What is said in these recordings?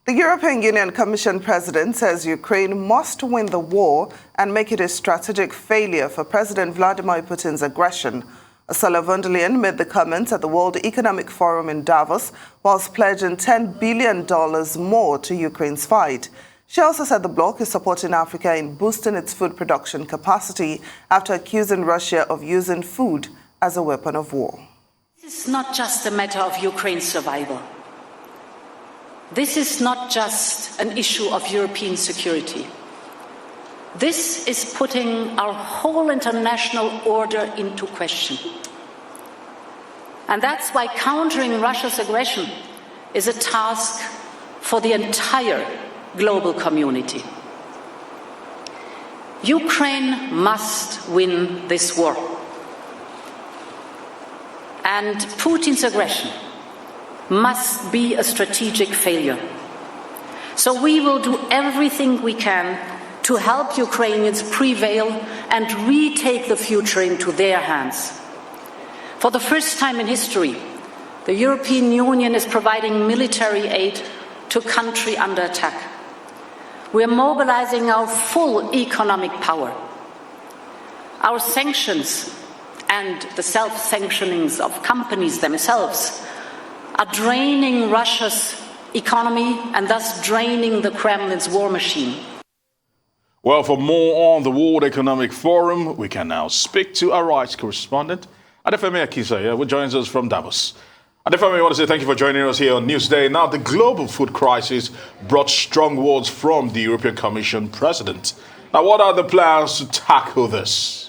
The European Union Commission President says Ukraine must win the war and make it a strategic failure for President Vladimir Putin's aggression. Ursula von der Leyen made the comments at the World Economic Forum in Davos, whilst pledging $10 billion more to Ukraine's fight. She also said the bloc is supporting Africa in boosting its food production capacity after accusing Russia of using food as a weapon of war. This is not just a matter of Ukraine's survival. This is not just an issue of European security. This is putting our whole international order into question. And that's why countering Russia's aggression is a task for the entire global community. Ukraine must win this war. And Putin's aggression must be a strategic failure. So we will do everything we can to help Ukrainians prevail and retake the future into their hands. For the first time in history, the European Union is providing military aid to a country under attack. We are mobilizing our full economic power. Our sanctions and the self-sanctionings of companies themselves are draining Russia's economy and thus draining the Kremlin's war machine. Well, for more on the World Economic Forum, we can now speak to our rights correspondent, Adefemi Akinsanya, who joins us from Davos. Adefemi, I want to say thank you for joining us here on Newsday. Now, the global food crisis brought strong words from the European Commission President. Now, what are the plans to tackle this?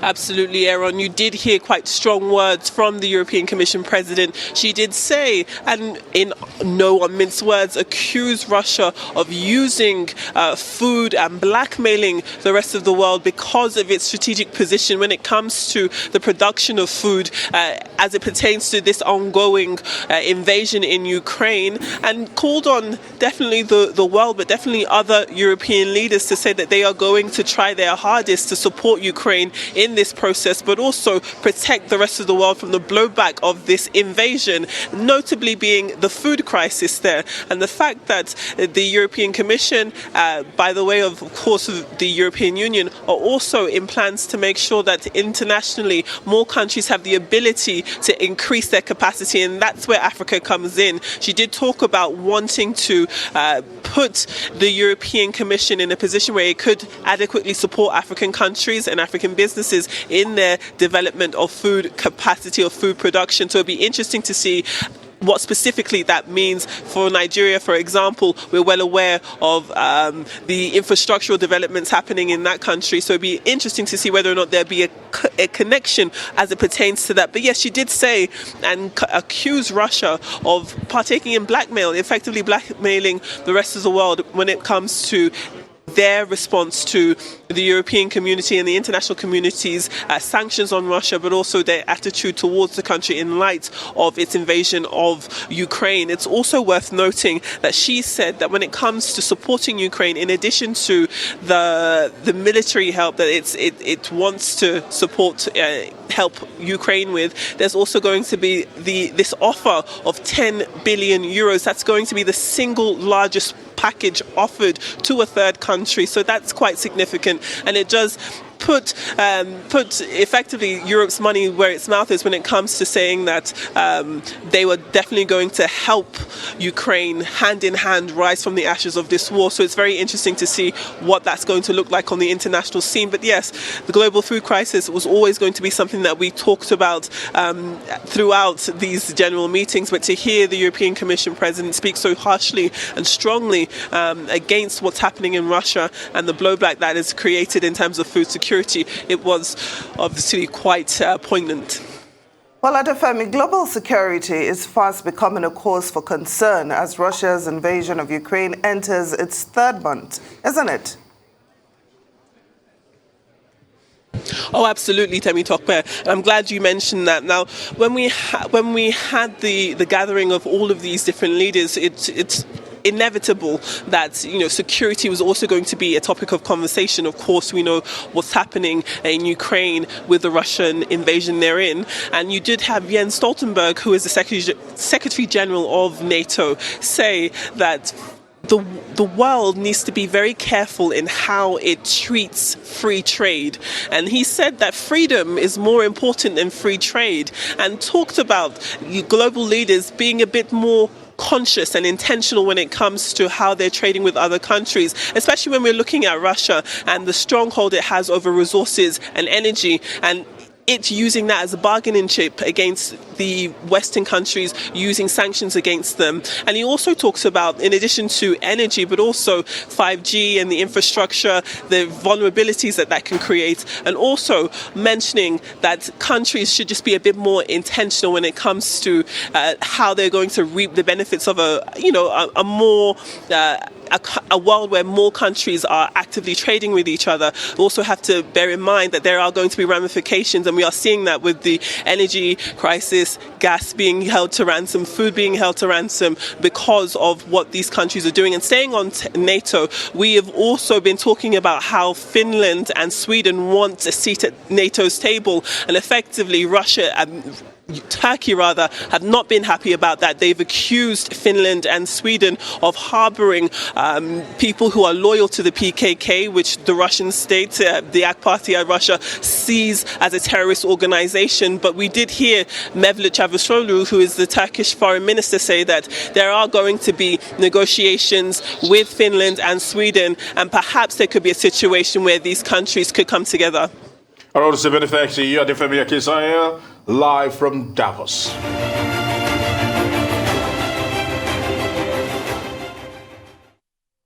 Absolutely, Aaron. You did hear quite strong words from the European Commission President. She did say, and in no unminced words, accuse Russia of using food and blackmailing the rest of the world because of its strategic position when it comes to the production of food as it pertains to this ongoing invasion in Ukraine, and called on definitely the world, but definitely other European leaders to say that they are going to try their hardest to support Ukraine in this process, but also protect the rest of the world from the blowback of this invasion, notably being the food crisis there. And the fact that the European Commission, by the way of course of the European Union, are also in plans to make sure that internationally more countries have the ability to increase their capacity, and that's where Africa comes in. She did talk about wanting to put the European Commission in a position where it could adequately support African countries and African businesses in their development of food capacity or food production. So it'll be interesting to see what specifically that means for Nigeria, for example. We're well aware of the infrastructural developments happening in that country, so it'd be interesting to see whether or not there'd be a connection as it pertains to that. But yes, she did say and accuse Russia of partaking in blackmail, effectively blackmailing the rest of the world when it comes to their response to the European community and the international community's sanctions on Russia, but also their attitude towards the country in light of its invasion of Ukraine. It's also worth noting that she said that when it comes to supporting Ukraine, in addition to the military help that it wants to support, help Ukraine with, there's also going to be this offer of 10 billion euros. That's going to be the single largest package offered to a third country, so that's quite significant, and it does put effectively Europe's money where its mouth is when it comes to saying that they were definitely going to help Ukraine hand in hand rise from the ashes of this war. So it's very interesting to see what that's going to look like on the international scene. But yes, the global food crisis was always going to be something that we talked about throughout these general meetings, but to hear the European Commission President speak so harshly and strongly against what's happening in Russia and the blowback that is created in terms of food security, it was obviously quite poignant. Well, Adefemi, global security is fast becoming a cause for concern as Russia's invasion of Ukraine enters its third month, isn't it? Oh, absolutely, Temi Tokpe. I'm glad you mentioned that. Now, when we had the gathering of all of these different leaders, it's inevitable that, security was also going to be a topic of conversation. Of course, we know what's happening in Ukraine with the Russian invasion therein. And you did have Jens Stoltenberg, who is the Secretary General of NATO, say that the world needs to be very careful in how it treats free trade. And he said that freedom is more important than free trade, and talked about global leaders being a bit more conscious and intentional when it comes to how they're trading with other countries, especially when we're looking at Russia and the stronghold it has over resources and energy, and it's using that as a bargaining chip against the Western countries, using sanctions against them. And he also talks about, in addition to energy, but also 5G and the infrastructure, the vulnerabilities that can create, and also mentioning that countries should just be a bit more intentional when it comes to how they're going to reap the benefits of a world where more countries are actively trading with each other. We also have to bear in mind that there are going to be ramifications, and we are seeing that with the energy crisis, gas being held to ransom, food being held to ransom because of what these countries are doing. And staying on NATO, we have also been talking about how Finland and Sweden want a seat at NATO's table, and effectively Turkey have not been happy about that. They've accused Finland and Sweden of harboring people who are loyal to the PKK, which the Russian state, the AK Party of Russia, sees as a terrorist organization. But we did hear Mevlut Cavusoglu, who is the Turkish foreign minister, say that there are going to be negotiations with Finland and Sweden, and perhaps there could be a situation where these countries could come together. All right, many thanks to you, Adefemi Akinsanya, live from Davos.